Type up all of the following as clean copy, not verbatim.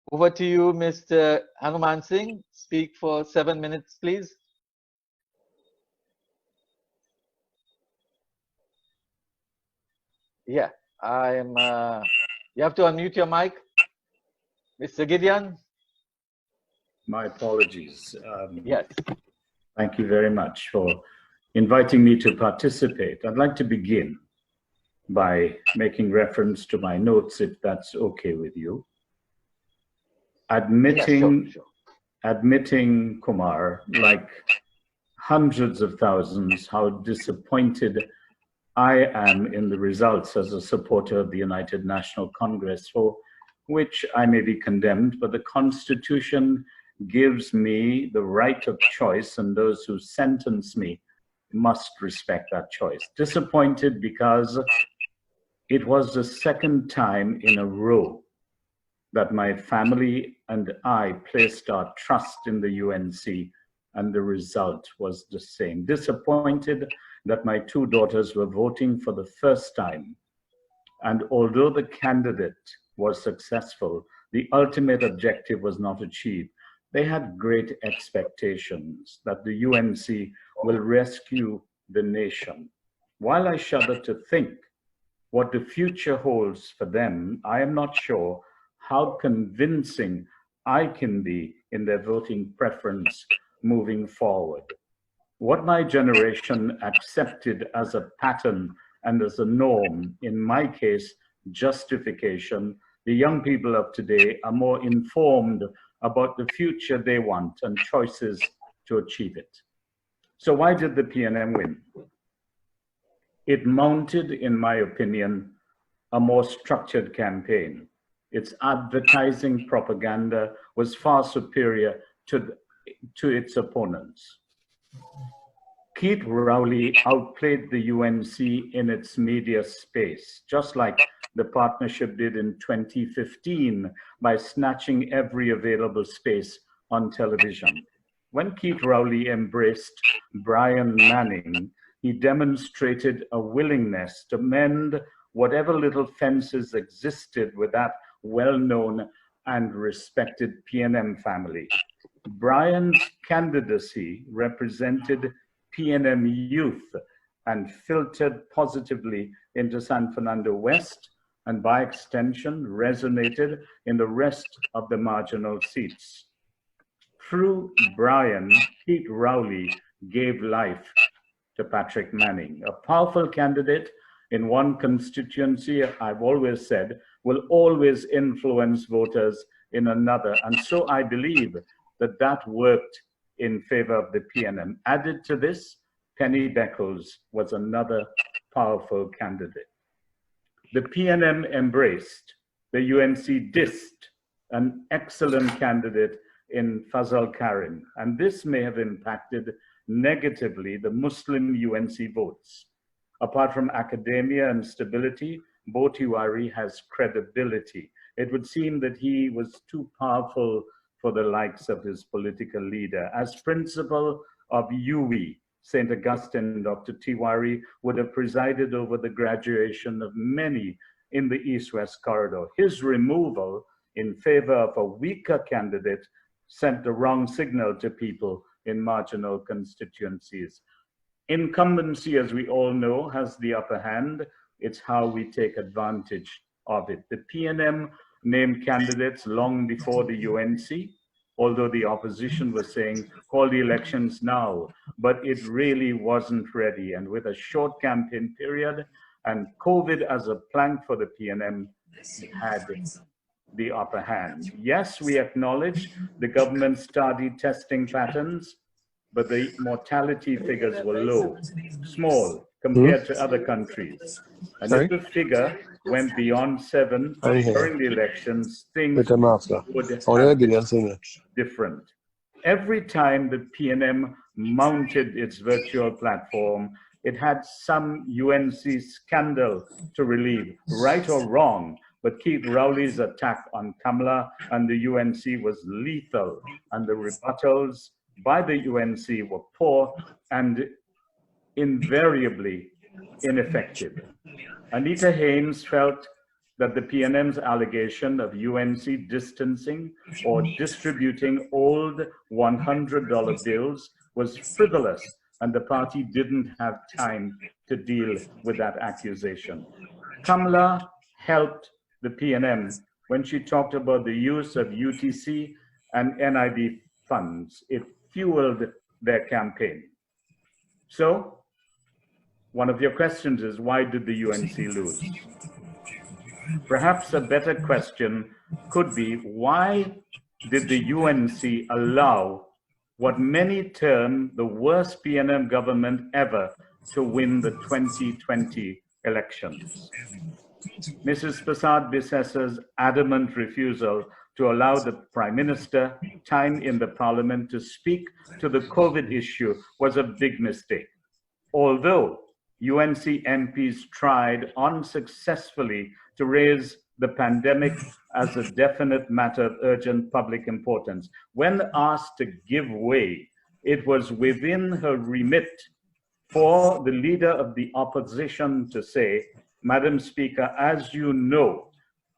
Over to you, Mr. Hanuman Singh. Speak for 7 minutes, please. Yeah, you have to unmute your mic. Mr. Gideon? My apologies. Yes. Thank you very much for inviting me to participate. I'd like to begin by making reference to my notes, if that's okay with you. Admitting, yes, sure. admitting, Kumar, like hundreds of thousands, how disappointed I am in the results as a supporter of the United National Congress, for which I may be condemned, but the Constitution gives me the right of choice, and those who sentence me must respect that choice. Disappointed because it was the second time in a row that my family and I placed our trust in the UNC, and the result was the same. Disappointed that my two daughters were voting for the first time. And although the candidate was successful, the ultimate objective was not achieved. They had great expectations that the UNC will rescue the nation. While I shudder to think what the future holds for them, I am not sure how convincing I can be in their voting preference moving forward. What my generation accepted as a pattern and as a norm, in my case, justification, the young people of today are more informed about the future they want and choices to achieve it. So why did the PNM win? It mounted, in my opinion, a more structured campaign. Its advertising propaganda was far superior to its opponents. Keith Rowley outplayed the UNC in its media space, just like the partnership did in 2015 by snatching every available space on television. When Keith Rowley embraced Brian Manning, he demonstrated a willingness to mend whatever little fences existed with that well-known and respected PNM family. Brian's candidacy represented PNM youth and filtered positively into San Fernando West, and by extension resonated in the rest of the marginal seats. Through Brian, Keith Rowley gave life to Patrick Manning, a powerful candidate in one constituency, I've always said, will always influence voters in another. And so I believe that that worked in favor of the PNM. Added to this, Penny Beckles was another powerful candidate. The PNM embraced, the UNC dissed an excellent candidate in Fazal Karim, and this may have impacted negatively the Muslim UNC votes. Apart from academia and stability, Bo Tiwari has credibility. It would seem that he was too powerful for the likes of his political leader. As principal of UWI, St. Augustine, Dr. Tiwari would have presided over the graduation of many in the East-West corridor. His removal in favor of a weaker candidate sent the wrong signal to people in marginal constituencies. Incumbency, as we all know, has the upper hand. It's how we take advantage of it. The PNM named candidates long before the UNC, although the opposition was saying, call the elections now, but it really wasn't ready. And with a short campaign period and COVID as a plank for the PNM, it had the upper hand. Yes, we acknowledge the government started testing patterns, but the mortality figures were low, small, compared to other countries. And if the figure went beyond 7 during the elections, things would have been different. Every time the PNM mounted its virtual platform, it had some UNC scandal to relieve, right or wrong. But Keith Rowley's attack on Kamala and the UNC was lethal, and the rebuttals by the UNC were poor and invariably ineffective. Anita Haynes felt that the PNM's allegation of UNC distancing or distributing old $100 bills was frivolous, and the party didn't have time to deal with that accusation. Kamla helped the PNM when she talked about the use of UTC and NIB funds. It fueled their campaign. So, one of your questions is, why did the UNC lose? Perhaps a better question could be, why did the UNC allow what many term the worst PNM government ever to win the 2020 elections? Mrs. Prasad-Bissesa's adamant refusal to allow the Prime Minister time in the Parliament to speak to the COVID issue was a big mistake. Although UNC MPs tried unsuccessfully to raise the pandemic as a definite matter of urgent public importance, when asked to give way, it was within her remit for the leader of the opposition to say, Madam Speaker, as you know,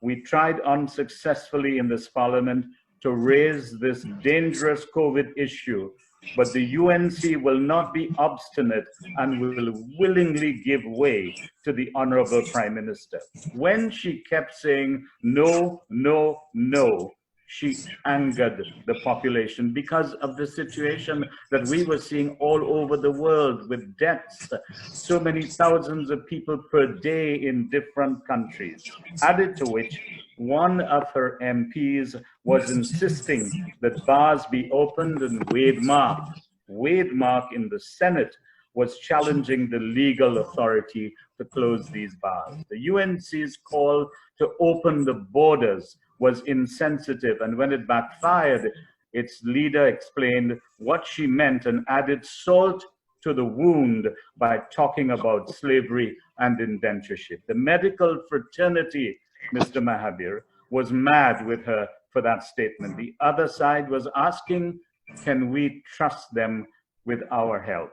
we tried unsuccessfully in this Parliament to raise this dangerous COVID issue, but the UNC will not be obstinate and will willingly give way to the Honorable Prime Minister. When she kept saying no, no, no, she angered the population because of the situation that we were seeing all over the world with deaths, so many thousands of people per day in different countries. Added to which, one of her MPs was insisting that bars be opened, and Wade Mark in the Senate was challenging the legal authority to close these bars. The UNC's call to open the borders was insensitive, and when it backfired, its leader explained what she meant and added salt to the wound by talking about slavery and indentureship. The medical fraternity, Mr. Mahabir, was mad with her for that statement. The other side was asking, can we trust them with our health?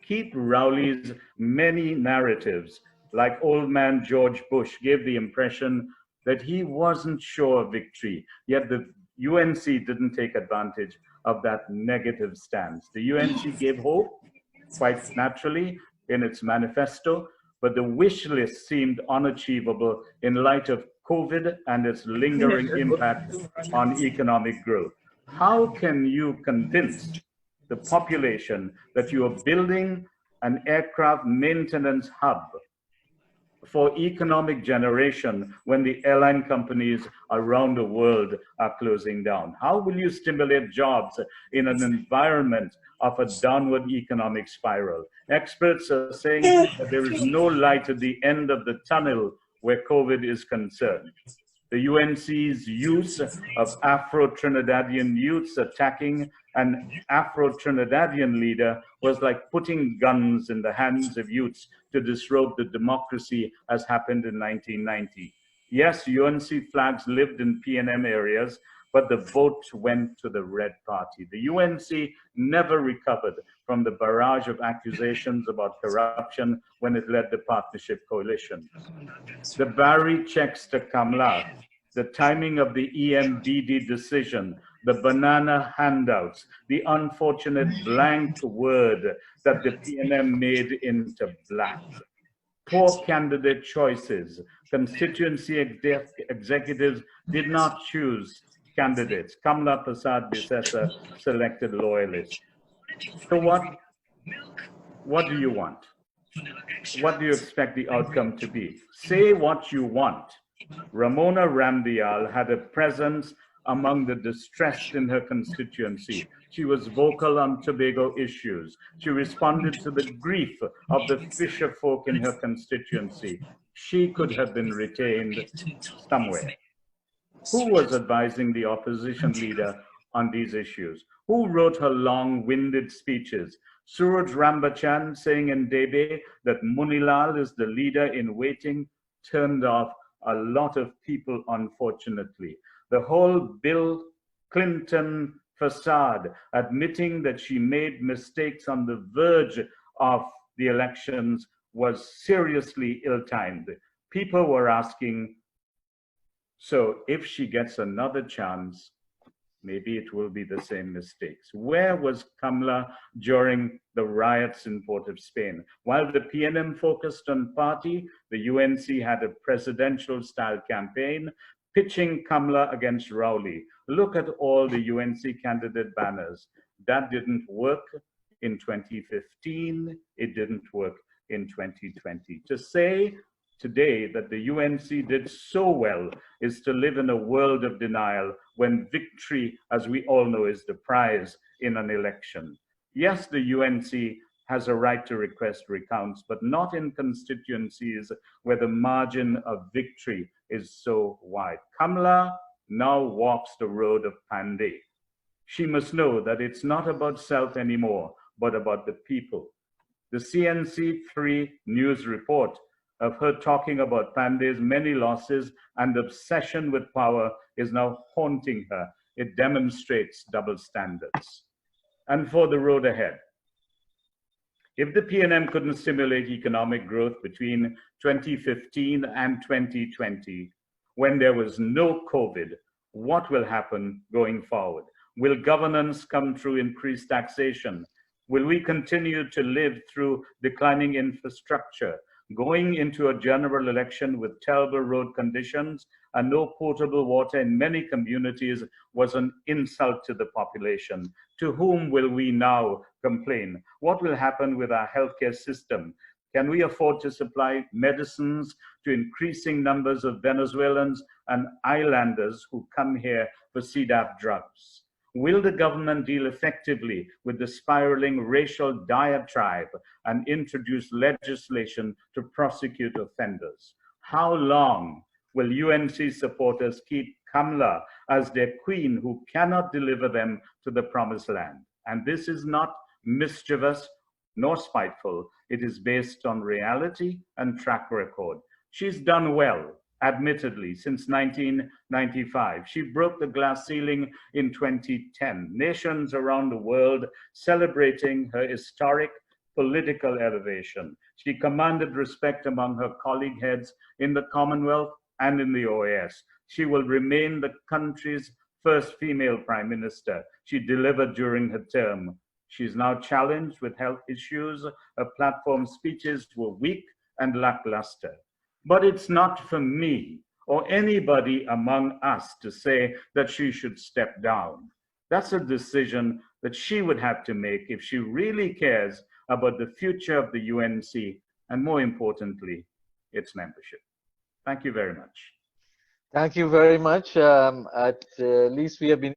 Keith Rowley's many narratives, like old man George Bush, gave the impression that he wasn't sure of victory, yet the UNC didn't take advantage of that negative stance. The UNC gave hope, quite naturally, in its manifesto, but the wish list seemed unachievable in light of COVID and its lingering impact on economic growth. How can you convince the population that you are building an aircraft maintenance hub for economic generation when the airline companies around the world are closing down? How will you stimulate jobs in an environment of a downward economic spiral? Experts are saying that there is no light at the end of the tunnel where COVID is concerned. The UNC's use of Afro-Trinidadian youths attacking an Afro-Trinidadian leader was like putting guns in the hands of youths to disrobe the democracy as happened in 1990. Yes, UNC flags lived in PNM areas, but the vote went to the Red Party. The UNC never recovered from the barrage of accusations about corruption when it led the partnership coalition. The Barry checks to Kamla, the timing of the EMDD decision, the banana handouts, the unfortunate blank word that the PNM made into black. Poor candidate choices. Constituency executives did not choose candidates. Kamla Prasad-Bissessa selected loyalists. So what do you want? What do you expect the outcome to be? Say what you want. Ramona Ramdial had a presence among the distressed in her constituency. She was vocal on Tobago issues. She responded to the grief of the fisher folk in her constituency. She could have been retained somewhere. Who was advising the opposition leader on these issues? Who wrote her long-winded speeches? Suraj Rambachan saying in Debe that Munilal is the leader in waiting turned off a lot of people, unfortunately. The whole Bill Clinton facade, admitting that she made mistakes on the verge of the elections, was seriously ill-timed. People were asking, So if she gets another chance, maybe it will be the same mistakes. Where was Kamla during the riots in Port of Spain? While the PNM focused on party, the UNC had a presidential style campaign pitching Kamla against Rowley. Look at all the UNC candidate banners. That didn't work in 2015. It didn't work in 2020. To say today that the UNC did so well is to live in a world of denial when victory, as we all know, is the prize in an election. Yes, the UNC has a right to request recounts, but not in constituencies where the margin of victory is so wide. Kamla now walks the road of Pandey. She must know that it's not about self anymore, but about the people. The CNC3 news report of her talking about Pandey's many losses and obsession with power is now haunting her. It demonstrates double standards. And for the road ahead, if the PNM couldn't stimulate economic growth between 2015 and 2020, when there was no COVID, what will happen going forward? Will governance come through increased taxation? Will we continue to live through declining infrastructure? Going into a general election with terrible road conditions and no potable water in many communities was an insult to the population. To whom will we now complain? What will happen with our healthcare system? Can we afford to supply medicines to increasing numbers of Venezuelans and islanders who come here for CDAP drugs? Will the government deal effectively with the spiraling racial diatribe and introduce legislation to prosecute offenders? How long will UNC supporters keep Kamla as their queen who cannot deliver them to the promised land? And this is not mischievous nor spiteful. It is based on reality and track record. She's done well, admittedly, since 1995. She broke the glass ceiling in 2010. Nations around the world celebrating her historic political elevation. She commanded respect among her colleague heads in the Commonwealth and in the OAS. She will remain the country's first female prime minister. She delivered during her term. She's now challenged with health issues. Her platform speeches were weak and lackluster. But it's not for me or anybody among us to say that she should step down. That's a decision that she would have to make if she really cares about the future of the UNC and, more importantly, its membership. Thank you very much. Thank you very much. At least we have been